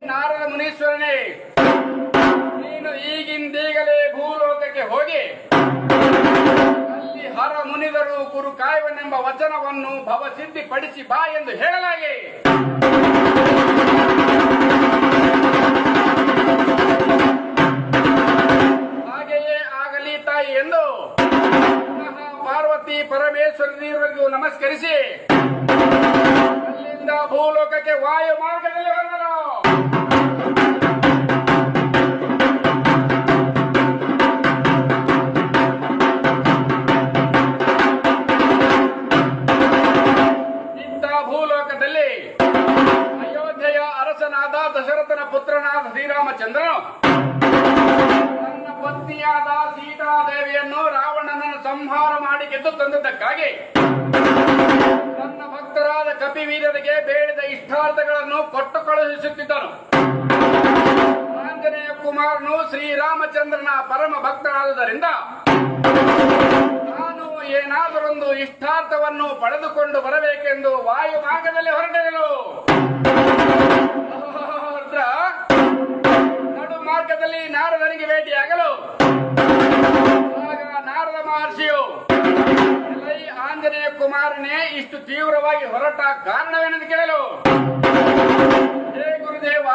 ನಾರದ ಮುನೀಶ್ವರನೇ, ನೀನು ಈಗಿಂದೀಗಲೇ ಭೂಲೋಕಕ್ಕೆ ಹೋಗಿ ಅಲ್ಲಿ ಹರ ಮುನಿದರು ಗುರು ಕಾಯುವನೆಂಬ ವಚನವನ್ನು ಭವಸಿದ್ಧಿ ಪಡಿಸಿ ಬಾ ಎಂದು ಹೇಳಲಾಗಿ ಹಾಗೆಯೇ ಆಗಲಿ ತಾಯಿ ಎಂದು ಪಾರ್ವತಿ ಪರಮೇಶ್ವರರಿಗೂ ನಮಸ್ಕರಿಸಿ ಅಲ್ಲಿಂದ ಭೂಲೋಕಕ್ಕೆ ವಾಯು ಮಾರ್ಗದಲ್ಲಿ ಬಂದರು. ಇಂಥ ಭೂಲೋಕದಲ್ಲಿ ಅಯೋಧ್ಯೆಯ ಅರಸನಾದ ದಶರಥನ ಪುತ್ರನಾದ ಶ್ರೀರಾಮಚಂದ್ರನು ತನ್ನ ಪತ್ನಿಯಾದ ಸೀತಾದೇವಿಯನ್ನು ರಾವಣನನ್ನು ಸಂಹಾರ ಮಾಡಿ ಗೆದ್ದು ತಂದದ್ದಕ್ಕಾಗಿ ತನ್ನ ಭಕ್ತರಾದ ಕಪಿವೀರರಿಗೆ ಬೇಡಿದ ಇಷ್ಟಾರ್ಥಗಳನ್ನು ಕೊಟ್ಟು ಕಳುಹಿಸುತ್ತಿದ್ದನು. ಆಂಜನೇಯ ಕುಮಾರನು ಶ್ರೀರಾಮಚಂದ್ರನ ಪರಮ ಭಕ್ತರಾದುದರಿಂದ ನಾನು ಏನಾದರೊಂದು ಇಷ್ಟಾರ್ಥವನ್ನು ಪಡೆದುಕೊಂಡು ಬರಬೇಕೆಂದು ವಾಯು ಮಾರ್ಗದಲ್ಲಿ ಹೊರಟರು. ನಡು ಮಾರ್ಗದಲ್ಲಿ ನಾರದನಿಗೆ ಭೇಟಿಯಾಗಲು ಆಗ ನಾರದ ಮಹರ್ಷಿಯು, ಆಂಜನೇಯ ಕುಮಾರನೇ ಇಷ್ಟು ತೀವ್ರವಾಗಿ ಹೊರಟ ಕಾರಣವೇನೆಂದು ಕೇಳಲು, ಹೇ ಗುರುದೇವ,